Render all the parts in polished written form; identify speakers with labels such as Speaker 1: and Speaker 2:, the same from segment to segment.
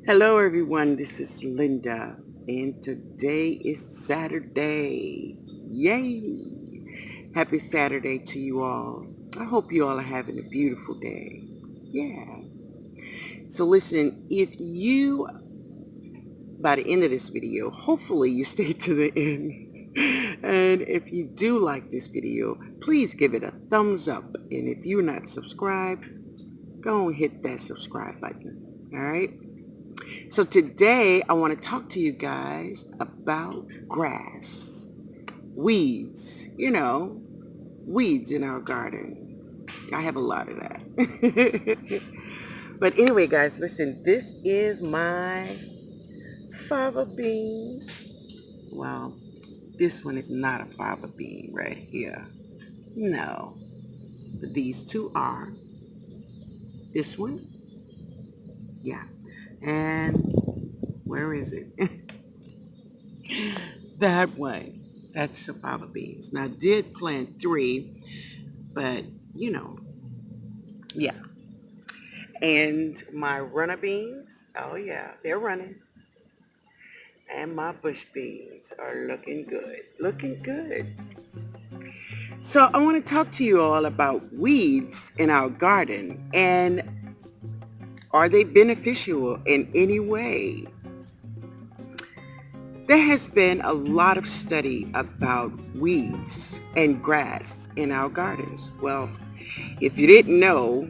Speaker 1: Hello, everyone. This is Linda, and today is Saturday. Yay! Happy Saturday to you all. I hope you all are having a beautiful day. Yeah. So, listen, if you, by the end of this video, hopefully you stay to the end. And if you do like this video, please give it a thumbs up. And if you're not subscribed, go and hit that subscribe button. All right? So today I want to talk to you guys about grass, weeds, weeds in our garden. I have a lot of that. But anyway, guys, listen, this is my fava beans. Well, this one is not a fava bean right here. No, but these two are. This one, yeah. And where is it? That one. That's the fava beans. Now, I did plant three, but yeah. And my runner beans, oh yeah, they're running. And my bush beans are looking good. Looking good. So I want to talk to you all about weeds in our garden, and are they beneficial in any way? There has been a lot of study about weeds and grass in our gardens. Well, if you didn't know,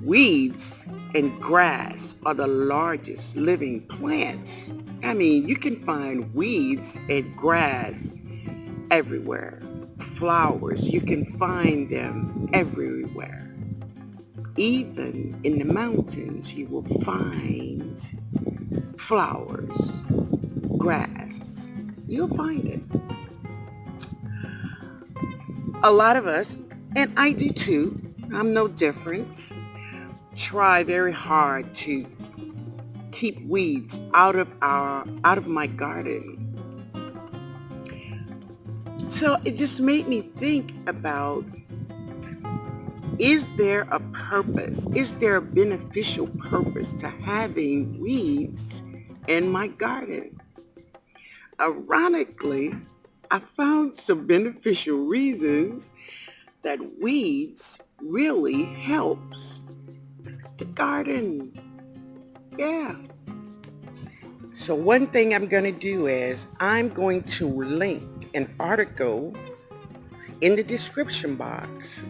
Speaker 1: weeds and grass are the largest living plants. I mean, you can find weeds and grass everywhere. Flowers, you can find them everywhere. Even in the mountains, you will find flowers, grass. You'll find it. A lot of us, and I do too, I'm no different, try very hard to keep weeds out of my garden. So it just made me think about, is there a purpose? Is there a beneficial purpose to having weeds in my garden? Ironically, I found some beneficial reasons that weeds really helps the garden. Yeah. So one thing I'm going to do is I'm going to link an article in the description box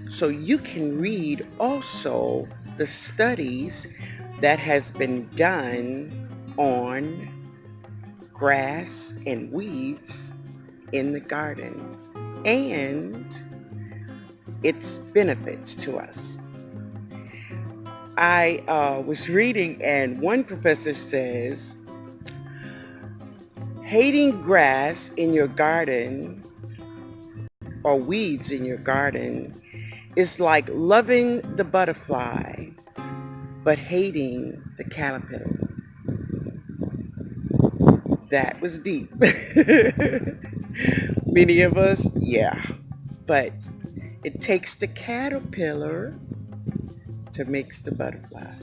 Speaker 1: so you can read also the studies that has been done on grass and weeds in the garden and its benefits to us. I was reading, and one professor says, hating grass in your garden or weeds in your garden is like loving the butterfly but hating the caterpillar. That was deep. Many of us, yeah. But it takes the caterpillar to make the butterfly.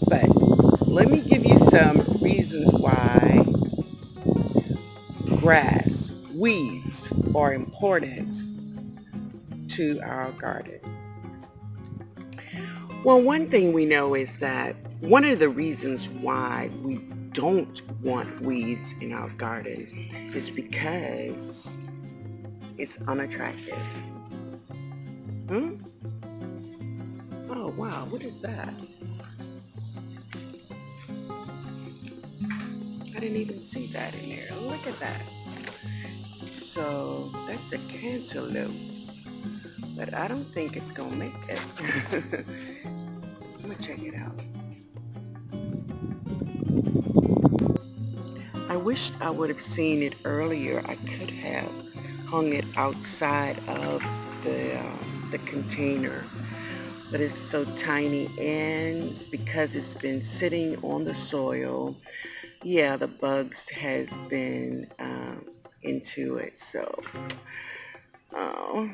Speaker 1: But let me give you some reasons why grass, weeds are important to our garden. Well, one thing we know is that one of the reasons why we don't want weeds in our garden is because it's unattractive. Oh, wow, what is that? I didn't even see that in there. Look at that. So that's a cantaloupe, but I don't think it's gonna make it. I'm gonna check it out. I wished I would have seen it earlier. I could have hung it outside of the container, but it's so tiny, and because it's been sitting on the soil, yeah, the bugs has been into it. So, oh,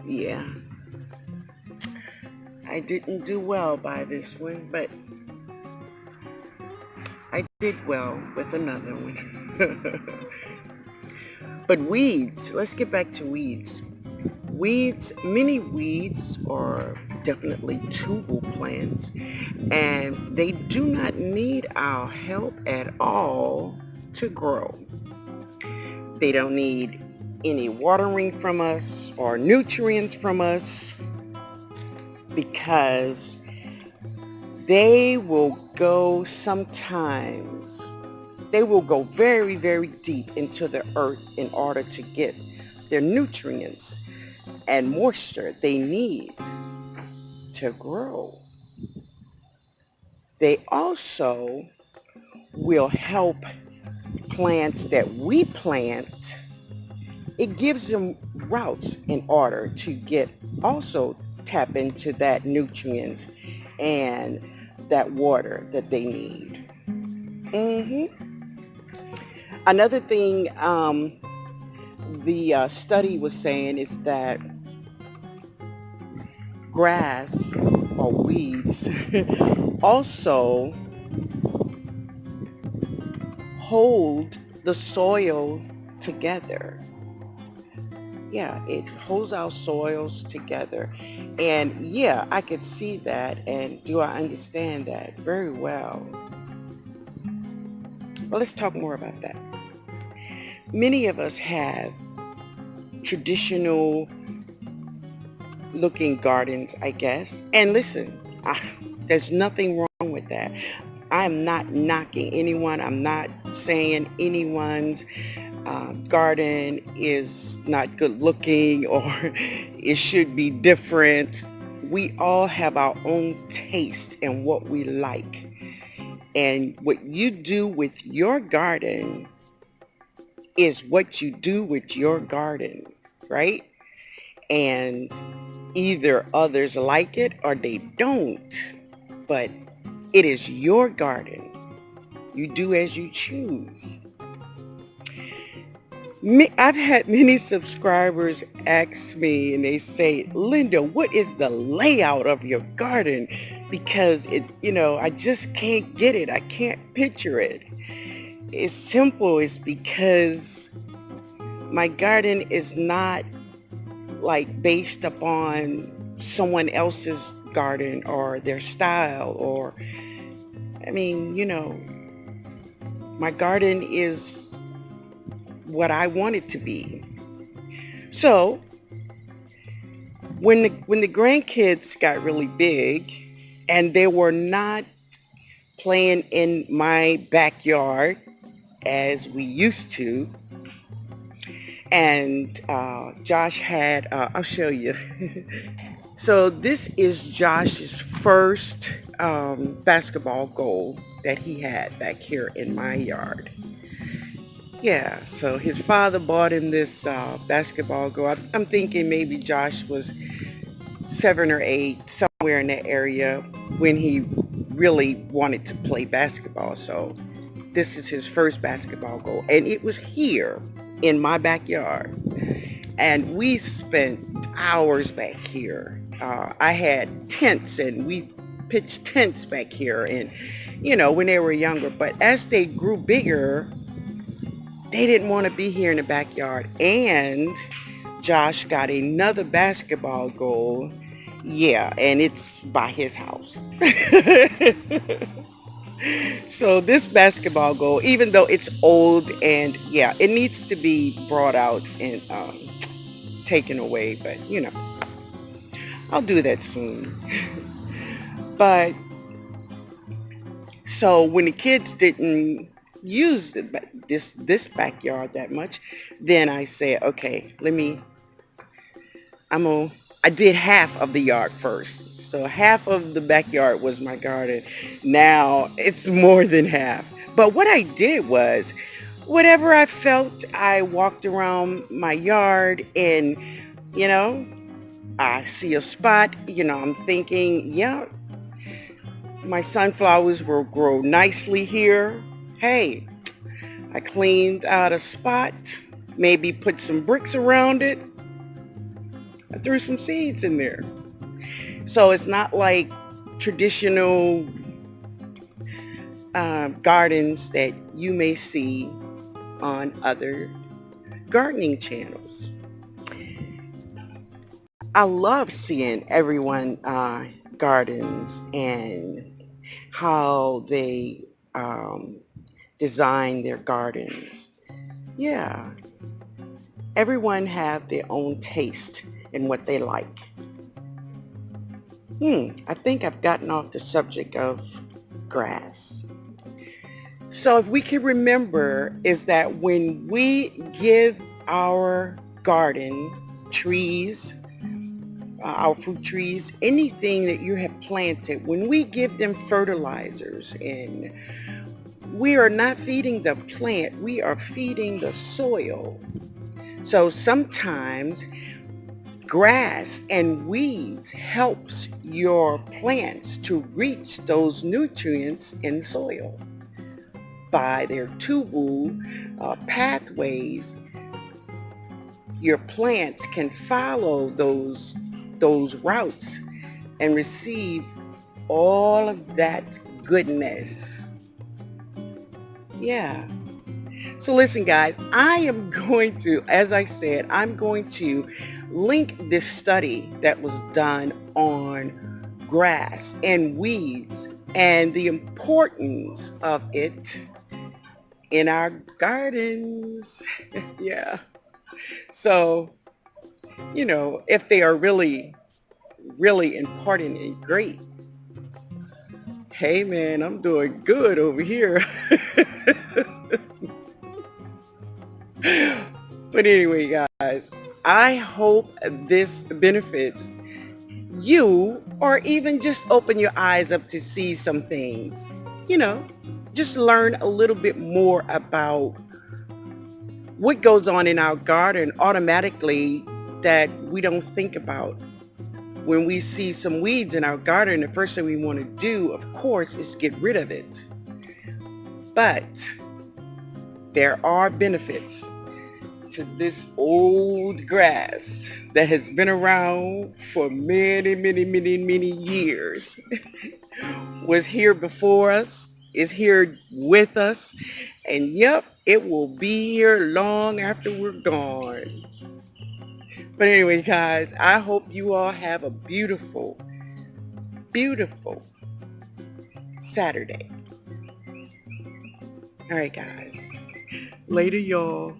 Speaker 1: yeah. I didn't do well by this one, but I did well with another one. But weeds, let's get back to weeds. Weeds, many weeds are definitely tubal plants, and they do not need our help at all to grow. They don't need any watering from us or nutrients from us because they will go sometimes, they will go very, very deep into the earth in order to get their nutrients and moisture they need to grow. They also will help plants that we plant. It gives them routes in order to get also tap into that nutrients and that water that they need. Another thing the study was saying is that grass or weeds also hold the soil together. Yeah, it holds our soils together. And yeah, I could see that. And do I understand that? Very well. Well, let's talk more about that. Many of us have traditional looking gardens, I guess. And listen, there's nothing wrong with that. I'm not knocking anyone. I'm not saying anyone's garden is not good looking or it should be different. We all have our own taste and what we like. And what you do with your garden is what you do with your garden, right? And either others like it or they don't, but it is your garden. You do as you choose. I've had many subscribers ask me and they say, Linda, what is the layout of your garden? Because I just can't get it. I can't picture it. It's simple. It's because my garden is not like based upon someone else's garden or their style or, my garden is what I want it to be. So when the grandkids got really big and they were not playing in my backyard as we used to, and Josh had, I'll show you. So this is Josh's first basketball goal that he had back here in my yard. Yeah, so his father bought him this basketball goal. I'm thinking maybe Josh was 7 or 8, somewhere in that area when he really wanted to play basketball. So this is his first basketball goal. And it was here in my backyard. And we spent hours back here. I had tents and we pitched tents back here and, when they were younger. But as they grew bigger, they didn't want to be here in the backyard. And Josh got another basketball goal. Yeah, and it's by his house. So this basketball goal, even though it's old and yeah, it needs to be brought out and taken away, but I'll do that soon. But so when the kids didn't use this backyard that much, then I said, okay, I did half of the yard first. So half of the backyard was my garden. Now it's more than half. But what I did was, whatever I felt, I walked around my yard and, I see a spot, I'm thinking, yeah, my sunflowers will grow nicely here. Hey, I cleaned out a spot, maybe put some bricks around it. I threw some seeds in there. So it's not like traditional gardens that you may see on other gardening channels. I love seeing everyone gardens and how they design their gardens. Yeah, everyone have their own taste in what they like. I think I've gotten off the subject of grass. So if we can remember is that when we give our garden, trees, our fruit trees, anything that you have planted, when we give them fertilizers, and we are not feeding the plant, we are feeding the soil. So sometimes grass and weeds helps your plants to reach those nutrients in soil by their tubal pathways. Your plants can follow those routes and receive all of that goodness. Yeah. So listen, guys, I am going to, as I said, I'm going to link this study that was done on grass and weeds and the importance of it in our gardens. Yeah. So, if they are really, really important and great, hey man, I'm doing good over here. But anyway, guys, I hope this benefits you or even just open your eyes up to see some things. You know, just learn a little bit more about what goes on in our garden automatically that we don't think about. When we see some weeds in our garden, the first thing we want to do, of course, is get rid of it. But there are benefits to this old grass that has been around for many, many, many, many years. Was here before us, is here with us, and yep, it will be here long after we're gone. But anyway, guys, I hope you all have a beautiful, beautiful Saturday. All right, guys. Later, y'all.